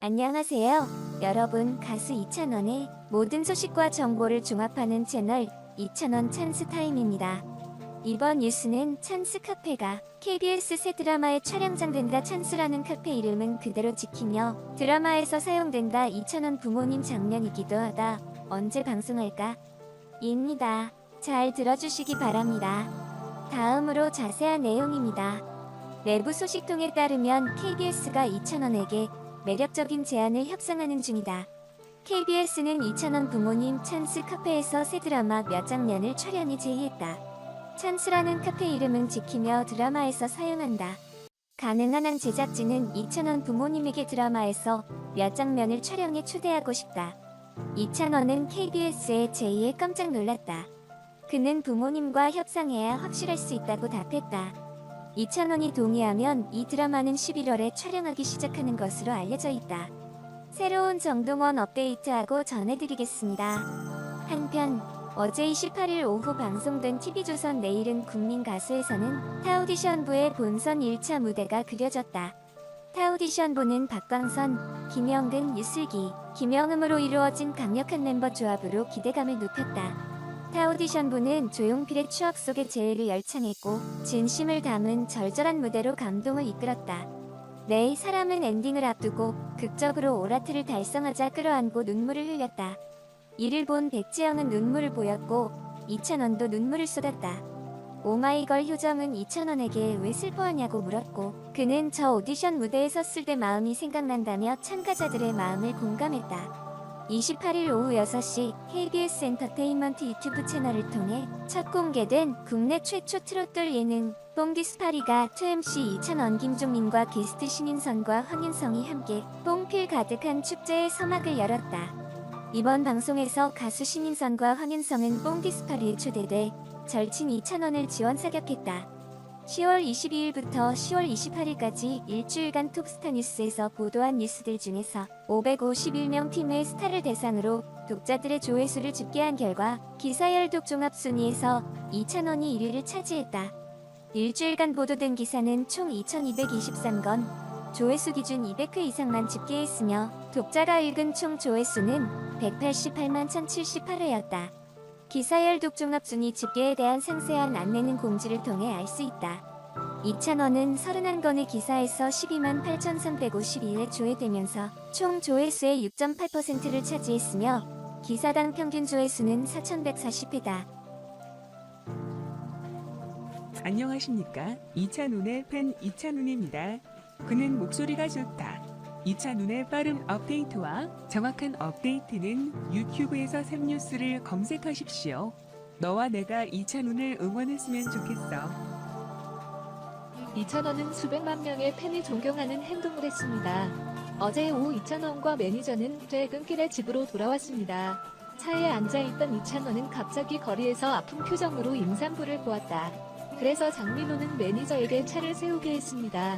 안녕하세요. 여러분, 가수 이찬원의 모든 소식과 정보를 종합하는 채널 이찬원 찬스 타임입니다. 이번 뉴스는 찬스 카페가 KBS 새 드라마에 촬영장 된다. 찬스라는 카페 이름은 그대로 지키며 드라마에서 사용된다. 이찬원 부모님 장면이기도 하다. 언제 방송할까? 입니다. 잘 들어주시기 바랍니다. 다음으로 자세한 내용입니다. 내부 소식통에 따르면 KBS가 이찬원에게 매력적인 제안을 협상하는 중이다. KBS는 이찬원 부모님 찬스 카페에서 새 드라마 몇 장면을 촬영에 제의했다. 찬스라는 카페 이름은 지키며 드라마에서 사용한다. 가능한 한 제작진은 이찬원 부모님에게 드라마에서 몇 장면을 촬영에 초대하고 싶다. 이찬원은 KBS의 제의에 깜짝 놀랐다. 그는 부모님과 협상해야 확실할 수 있다고 답했다. 이찬원이 동의하면 이 드라마는 11월에 촬영하기 시작하는 것으로 알려져 있다. 새로운 정동원 업데이트하고 전해드리겠습니다. 한편 어제 28일 오후 방송된 TV조선 내일은 국민가수에서는 타오디션부의 본선 1차 무대가 그려졌다. 타오디션부는 박광선, 김영근, 유슬기, 김영음으로 이루어진 강력한 멤버 조합으로 기대감을 높였다. 타오디션부는 조용필의 추억 속의 제의를 열창했고 진심을 담은 절절한 무대로 감동을 이끌었다. 내 사람은 엔딩을 앞두고 극적으로 오라트를 달성하자 끌어안고 눈물을 흘렸다. 이를 본 백지영은 눈물을 보였고 이찬원도 눈물을 쏟았다. 오마이걸 효정은 이찬원에게 왜 슬퍼하냐고 물었고 그는 저 오디션 무대에 섰을 때 마음이 생각난다며 참가자들의 마음을 공감했다. 28일 오후 6시 KBS 엔터테인먼트 유튜브 채널을 통해 첫 공개된 국내 최초 트롯돌 예능 뽕디스파리가 2MC 이찬원 김종민과 게스트 신인선과 황윤성이 함께 뽕필 가득한 축제의 서막을 열었다. 이번 방송에서 가수 신인선과 황윤성은 뽕디스파리에 초대돼 절친 이찬원을 지원 사격했다. 10월 22일부터 10월 28일까지 일주일간 톱스타 뉴스에서 보도한 뉴스들 중에서 551명 팀의 스타를 대상으로 독자들의 조회수를 집계한 결과 기사 열독 종합 순위에서 이찬원이 1위를 차지했다. 일주일간 보도된 기사는 총 2223건, 조회수 기준 200회 이상만 집계했으며 독자가 읽은 총 조회수는 188만 1078회였다. 기사 열독 종합 순위 집계에 대한 상세한 안내는 공지를 통해 알 수 있다. 이찬원은 31건의 기사에서 12만 8352회 조회되면서 총 조회수의 6.8%를 차지했으며 기사당 평균 조회수는 4140회다. 안녕하십니까? 이찬훈의 팬 이찬훈입니다. 그는 목소리가 좋다. 이찬훈의 빠른 업데이트와 정확한 업데이트는 유튜브에서 샘뉴스를 검색하십시오. 너와 내가 이찬훈을 응원했으면 좋겠어. 이찬원은 수백만 명의 팬이 존경하는 행동을 했습니다. 어제 오후 이찬원과 매니저는 퇴근길에 집으로 돌아왔습니다. 차에 앉아있던 이찬원은 갑자기 거리에서 아픈 표정으로 임산부를 보았다. 그래서 장민호는 매니저에게 차를 세우게 했습니다.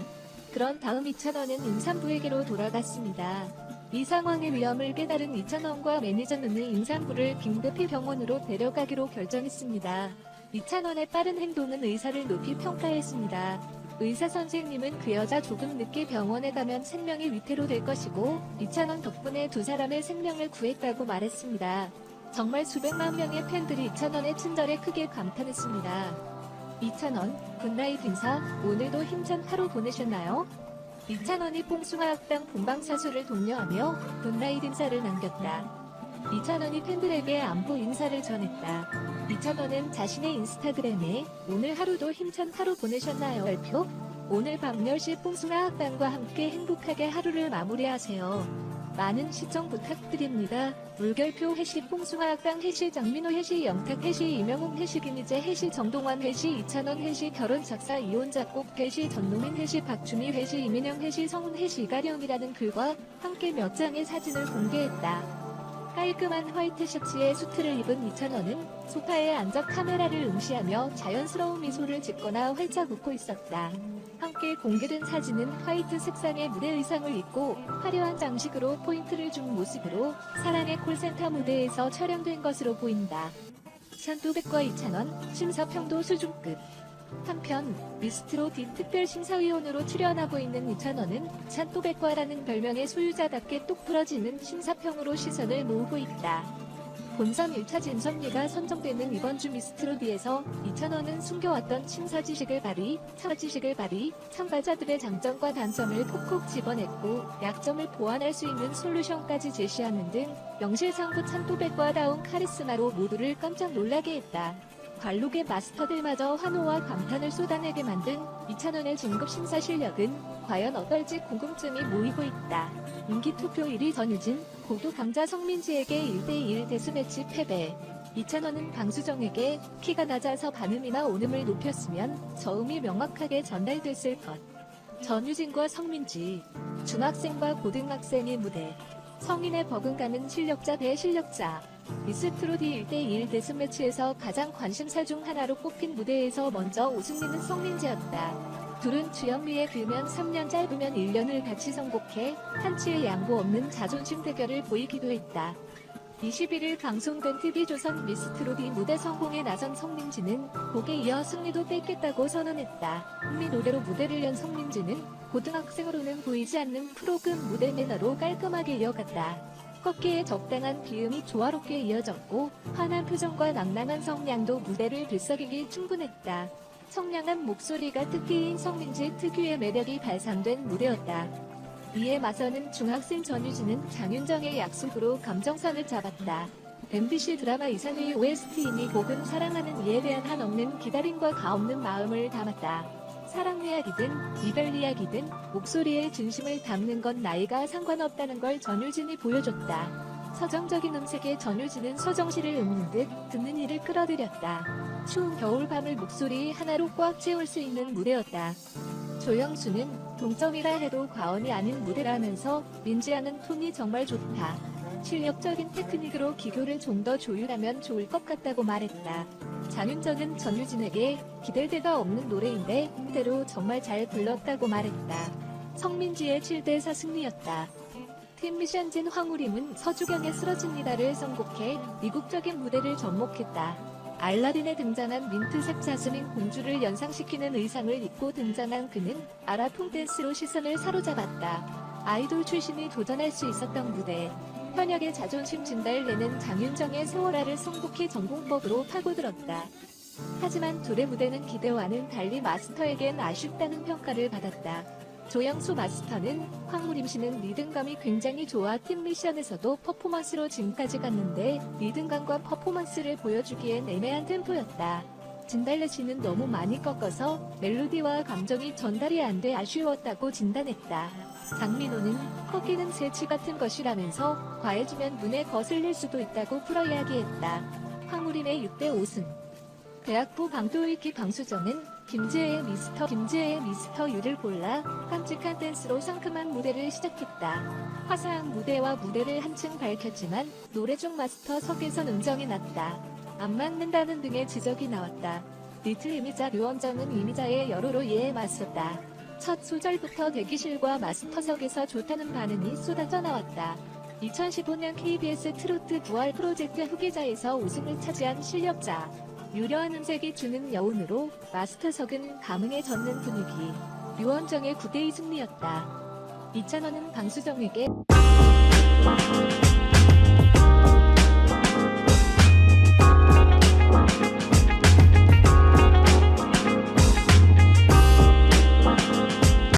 그런 다음 이찬원은 임산부에게로 돌아갔습니다. 이 상황의 위험을 깨달은 이찬원과 매니저는 임산부를 긴급히 병원으로 데려가기로 결정했습니다. 이찬원의 빠른 행동은 의사를 높이 평가했습니다. 의사 선생님은 그 여자 조금 늦게 병원에 가면 생명이 위태로될 것이고 이찬원 덕분에 두 사람의 생명을 구했다고 말했습니다. 정말 수백만 명의 팬들이 이찬원의 친절에 크게 감탄했습니다. 이찬원, 굿나잇 인사, 오늘도 힘찬 하루 보내셨나요? 이찬원이 뽕숭아학당 본방사수를 독려하며 굿나잇 인사를 남겼다. 이찬원이 팬들에게 안부 인사를 전했다. 이찬원은 자신의 인스타그램에 오늘 하루도 힘찬 하루 보내셨나요? 발표? 오늘 밤 10시 뽕숭아학당과 함께 행복하게 하루를 마무리하세요. 많은 시청 부탁드립니다. 물결표 해시 뽕숭아학당 해시 장민호 해시 영탁 해시 이명웅 해시 김희재 해시 정동환 해시 이찬원 해시 결혼 작사 이혼 작곡 해시 전노민 해시 박주미 해시 이민영 해시 성훈 해시 이가령이라는 글과 함께 몇 장의 사진을 공개했다. 깔끔한 화이트 셔츠에 수트를 입은 이찬원은 소파에 앉아 카메라를 응시하며 자연스러운 미소를 짓거나 활짝 웃고 있었다. 함께 공개된 사진은 화이트 색상의 무대 의상을 입고 화려한 장식으로 포인트를 준 모습으로 사랑의 콜센터 무대에서 촬영된 것으로 보인다. 션두백과 이찬원, 심사평도 수준급. 한편 미스트로 D 특별심사위원으로 출연하고 있는 이찬원은 찬또백과라는 별명의 소유자답게 똑 부러지는 심사평으로 시선을 모으고 있다. 본선 1차 진선미가 선정되는 이번 주 미스트로 D에서 이찬원은 숨겨왔던 심사지식을 발휘, 참가자들의 장점과 단점을 콕콕 집어냈고 약점을 보완할 수 있는 솔루션까지 제시하는 등 명실상부 찬또백과다운 카리스마로 모두를 깜짝 놀라게 했다. 관록의 마스터들마저 환호와 감탄을 쏟아내게 만든 이찬원의 진급 심사 실력은 과연 어떨지 궁금증이 모이고 있다. 인기 투표 1위 전유진, 고도 강자 성민지에게 1대1 데스매치 패배. 이찬원은 방수정에게 키가 낮아서 반음이나 온음을 높였으면 저음이 명확하게 전달됐을 것. 전유진과 성민지, 중학생과 고등학생의 무대. 성인의 버금가는 실력자 대 실력자. 미스트로 D 1대1 데스매치에서 가장 관심사 중 하나로 꼽힌 무대에서 먼저 우승리는 성민지였다. 둘은 주연미에 길면 3년 짧으면 1년을 같이 선곡해 한치의 양보 없는 자존심 대결을 보이기도 했다. 21일 방송된 TV조선 미스트로 D 무대 성공에 나선 성민지는 곡에 이어 승리도 뺏겠다고 선언했다. 흥미 노래로 무대를 연 성민지는 고등학생으로는 보이지 않는 프로급 무대 매너로 깔끔하게 이어갔다. 꺾기에 적당한 비음이 조화롭게 이어졌고 환한 표정과 낭낭한 성량도 무대를 들썩이기 충분했다. 청량한 목소리가 특기인 성민지 특유의 매력이 발산된 무대였다. 이에 맞서는 중학생 전유진은 장윤정의 약속으로 감정선을 잡았다. MBC 드라마 이상의 OST이니 곡은 사랑하는 이에 대한 한없는 기다림과 가없는 마음을 담았다. 사랑 이야기든 이별 이야기든 목소리에 진심을 담는 건 나이가 상관없다는 걸 전유진이 보여줬다. 서정적인 음색의 전유진은 서정시를 읊는 듯 듣는 이를 끌어들였다. 추운 겨울밤을 목소리 하나로 꽉 채울 수 있는 무대였다. 조영수는 동점이라 해도 과언이 아닌 무대라면서 민지하는 톤이 정말 좋다. 실력적인 테크닉으로 기교를 좀 더 조율하면 좋을 것 같다고 말했다. 장윤정은 전유진에게 기댈 데가 없는 노래인데 그대로 정말 잘 불렀다고 말했다. 성민지의 7대4 승리였다. 팀 미션진 황우림은 서주경의 쓰러집니다를 선곡해 이국적인 무대를 접목했다. 알라딘에 등장한 민트색 자스민 공주를 연상시키는 의상을 입고 등장한 그는 아라풍 댄스로 시선을 사로잡았다. 아이돌 출신이 도전할 수 있었던 무대. 현역의 자존심 진달래는 장윤정의 세월아를 선곡해 전공법으로 파고들었다. 하지만 둘의 무대는 기대와는 달리 마스터에겐 아쉽다는 평가를 받았다. 조영수 마스터는 황우림 씨는 리듬감이 굉장히 좋아 팀 미션에서도 퍼포먼스로 지금까지 갔는데 리듬감과 퍼포먼스를 보여주기엔 애매한 템포였다. 진달래 씨는 너무 많이 꺾어서 멜로디와 감정이 전달이 안 돼 아쉬웠다고 진단했다. 장민호는 꺾이는 새치 같은 것이라면서 과해지면 눈에 거슬릴 수도 있다고 풀어 이야기했다. 황우림의 6대5승. 대학부 방도익기 방수정은 김지혜의 미스터 유를 골라 깜찍한 댄스로 상큼한 무대를 시작했다. 화사한 무대와 무대를 한층 밝혔지만 노래 중 마스터 석에선 음정이 낮다. 안 맞는다는 등의 지적이 나왔다. 리틀 이미자 류원정은 이미자의 여로로 이에 맞섰다. 첫 소절부터 대기실과 마스터석에서 좋다는 반응이 쏟아져 나왔다. 2015년 KBS 트로트 부활 프로젝트 후계자에서 우승을 차지한 실력자. 유려한 음색이 주는 여운으로 마스터석은 감흥에 젖는 분위기. 류원정의 9대2 승리였다. 이찬원은 방수정에게